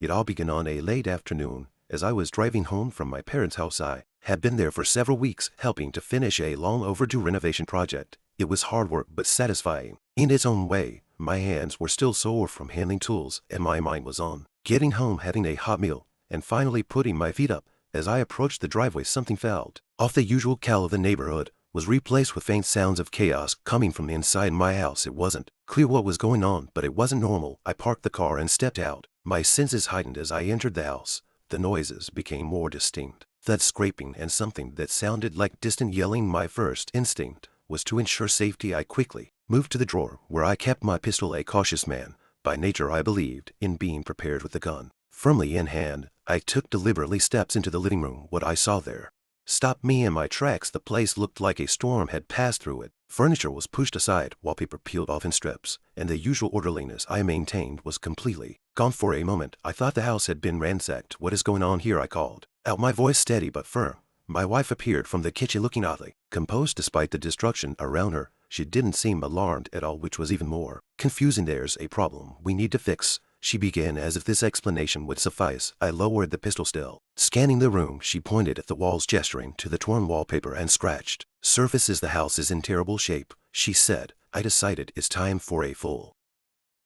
It all began on a late afternoon. As I was driving home from my parents' house, I had been there for several weeks helping to finish a long overdue renovation project. It was hard work but satisfying. In its own way, my hands were still sore from handling tools and my mind was on getting home, having a hot meal, and finally putting my feet up. As I approached the driveway, something felt off. The usual cal of the neighborhood was replaced with faint sounds of chaos coming from inside my house. It wasn't clear what was going on, but it wasn't normal. I parked the car and stepped out. My senses heightened as I entered the house. The noises became more distinct. That scraping and something that sounded like distant yelling. My first instinct was to ensure safety. I quickly moved to the drawer where I kept my pistol. A cautious man by nature, I believed in being prepared with the gun firmly in hand. I took deliberately steps into the living room. What I saw there stopped me in my tracks. The place looked like a storm had passed through it. Furniture was pushed aside, wallpaper peeled off in strips, and the usual orderliness I maintained was completely gone. For a moment, I thought the house had been ransacked. "What is going on here?" I called out, my voice steady but firm. My wife appeared from the kitchen looking oddly composed despite the destruction around her. She didn't seem alarmed at all, which was even more confusing. "There's a problem we need to fix," she began, as if this explanation would suffice. I lowered the pistol. Still scanning the room, she pointed at the walls, gesturing to the torn wallpaper and scratched surfaces. "The house is in terrible shape," she said. "I decided it's time for a full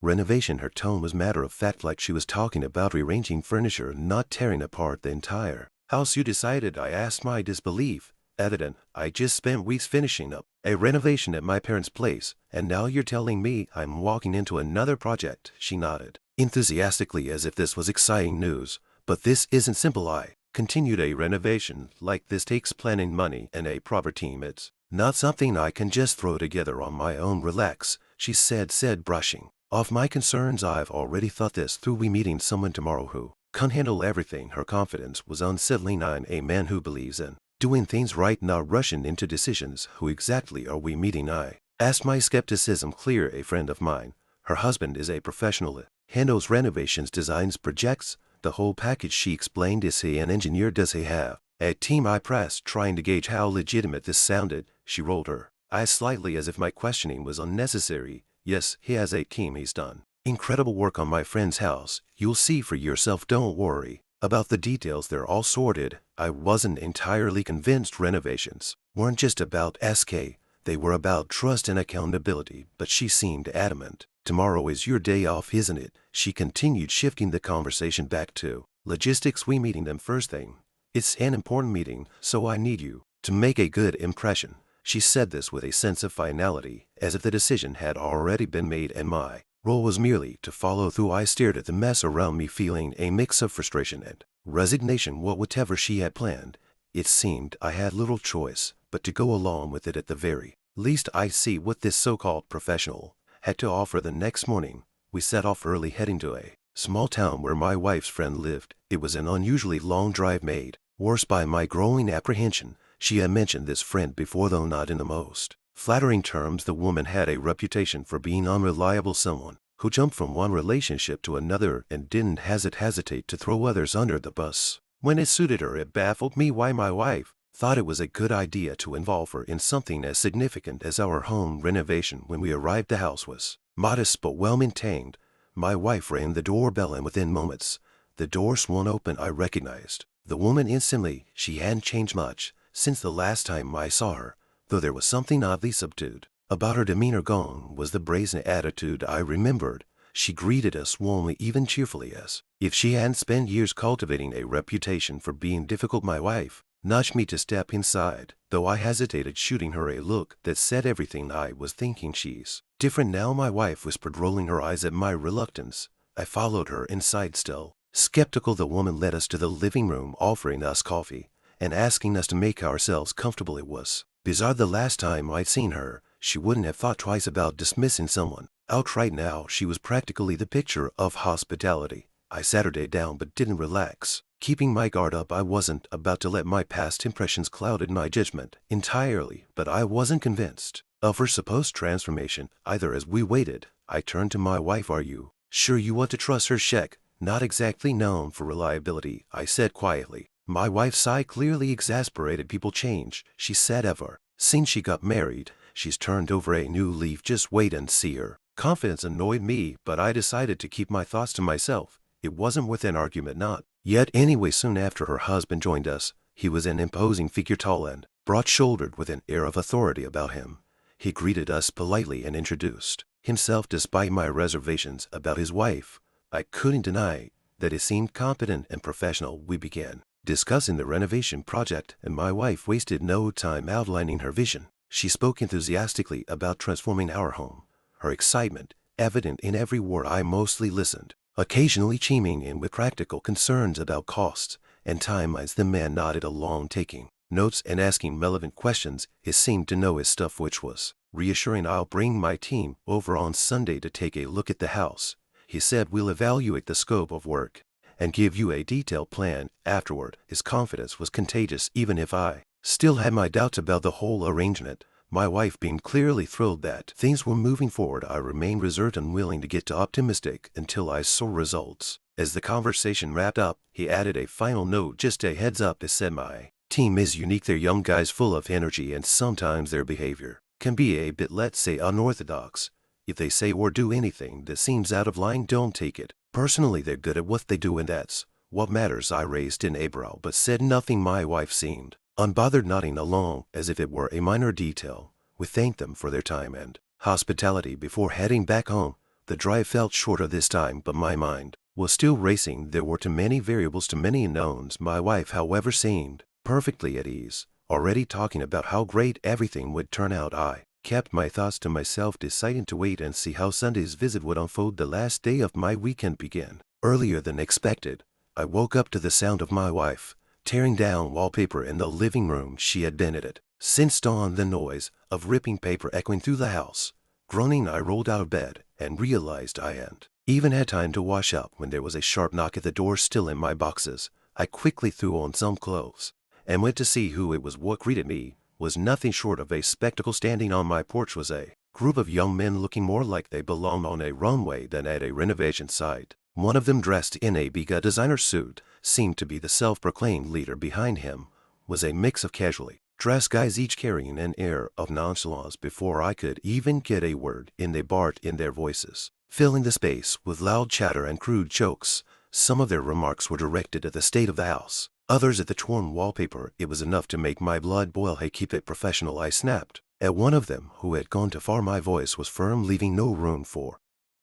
renovation." Her tone was matter of fact, like she was talking about rearranging furniture, not tearing apart the entire house. "You decided?" I asked, my disbelief evident. "I just spent weeks finishing up a renovation at my parents' place, and now you're telling me I'm walking into another project?" She nodded enthusiastically as if this was exciting news. "But this isn't simple," I continued. "A renovation like this takes planning, money, and a proper team. It's not something I can just throw together on my own." "Relax," she said, brushing off my concerns. "I've already thought this through. We meeting someone tomorrow who can handle everything." Her confidence was unsettling. "I'm a man who believes in doing things right, not rushing into decisions." "Who exactly are we meeting?" I asked, my skepticism clear. "A friend of mine. Her husband is a professional. Handles renovations, designs, projects, the whole package," she explained. "Is he an engineer? Does he have a team?" I pressed, trying to gauge how legitimate this sounded. She rolled her eyes slightly as if my questioning was unnecessary. "Yes, he has a team. He's done incredible work on my friend's house. You'll see for yourself. Don't worry about the details. They're all sorted." I wasn't entirely convinced. Renovations weren't just about SK. They were about trust and accountability, but she seemed adamant. "Tomorrow is your day off, isn't it?" she continued, shifting the conversation back to logistics. "We meeting them first thing. It's an important meeting, so I need you to make a good impression." She said this with a sense of finality, as if the decision had already been made and my role was merely to follow through. I stared at the mess around me, feeling a mix of frustration and resignation. Whatever she had planned, it seemed I had little choice but to go along with it. At the very least, I see what this so-called professional had to offer. The next morning, we set off early, heading to a small town where my wife's friend lived. It was an unusually long drive, made worse by my growing apprehension. She had mentioned this friend before, though not in the most flattering terms. The woman had a reputation for being unreliable, someone who jumped from one relationship to another and didn't hesitate to throw others under the bus when it suited her. It baffled me why my wife thought it was a good idea to involve her in something as significant as our home renovation. When we arrived, the house was modest but well maintained. My wife rang the doorbell, and within moments, the door swung open. I recognized the woman instantly. She hadn't changed much since the last time I saw her, though there was something oddly subdued about her demeanor. Gone was the brazen attitude I remembered. She greeted us warmly, even cheerfully, as if she hadn't spent years cultivating a reputation for being difficult. My wife nudged me to step inside, though I hesitated, shooting her a look that said everything I was thinking. "She's different now," my wife whispered, rolling her eyes at my reluctance. I followed her inside, still skeptical. The woman led us to the living room, offering us coffee and asking us to make ourselves comfortable. It was bizarre. The last time I'd seen her, she wouldn't have thought twice about dismissing someone outright. Now she was practically the picture of hospitality. I sat her down but didn't relax, keeping my guard up. I wasn't about to let my past impressions clouded my judgment entirely, but I wasn't convinced of her supposed transformation either. As we waited, I turned to my wife. "Are you sure you want to trust her?" "Sheck, not exactly known for reliability," I said quietly. My wife sighed, clearly exasperated. "People change," she said. "Ever since she got married, she's turned over a new leaf. Just wait and see." Her confidence annoyed me, but I decided to keep my thoughts to myself. It wasn't worth an argument not. Yet anyway, soon after her husband joined us, he was an imposing figure, tall and broad-shouldered with an air of authority about him. He greeted us politely and introduced himself despite my reservations about his wife. I couldn't deny that it seemed competent and professional. We began discussing the renovation project, and my wife wasted no time outlining her vision. She spoke enthusiastically about transforming our home, her excitement evident in every word. I mostly listened, occasionally chiming in with practical concerns about costs and timelines. The man nodded along, taking notes and asking relevant questions. He seemed to know his stuff, which was reassuring. I'll bring my team over on Sunday to take a look at the house, he said. We'll evaluate the scope of work and give you a detailed plan afterward. His confidence was contagious, even if I still had my doubts about the whole arrangement. My wife being clearly thrilled that things were moving forward. I remained reserved and willing to get optimistic until I saw results. As the conversation wrapped up, he added a final note. Just a heads up, he said, my team is unique. They're young guys full of energy, and sometimes their behavior can be a bit, let's say, unorthodox. If they say or do anything that seems out of line, don't take it personally. They're good at what they do, and that's what matters. I raised an eyebrow but said nothing. My wife seemed unbothered, nodding along as if it were a minor detail. We thanked them for their time and hospitality before heading back home. The drive felt shorter this time, but my mind was still racing. There were too many variables, too many unknowns. My wife, however, seemed perfectly at ease, already talking about how great everything would turn out. I kept my thoughts to myself, deciding to wait and see how Sunday's visit would unfold. The last day of my weekend began earlier than expected. I woke up to the sound of my wife tearing down wallpaper in the living room. She had been at it since dawn, the noise of ripping paper echoing through the house. Groaning, I rolled out of bed and realized I hadn't even had time to wash up when there was a sharp knock at the door. Still in my boxes, I quickly threw on some clothes and went to see who it was. What greeted me was nothing short of a spectacle. Standing on my porch was a group of young men looking more like they belonged on a runway than at a renovation site. One of them, dressed in a big designer suit, seemed to be the self-proclaimed leader. Behind him was a mix of casually dressed guys, each carrying an air of nonchalance. Before I could even get a word in, they barked in, their voices filling the space with loud chatter and crude jokes. Some of their remarks were directed at the state of the house, others at the torn wallpaper. It was enough to make my blood boil. Hey, keep it professional, I snapped at one of them who had gone too far. My voice was firm, leaving no room for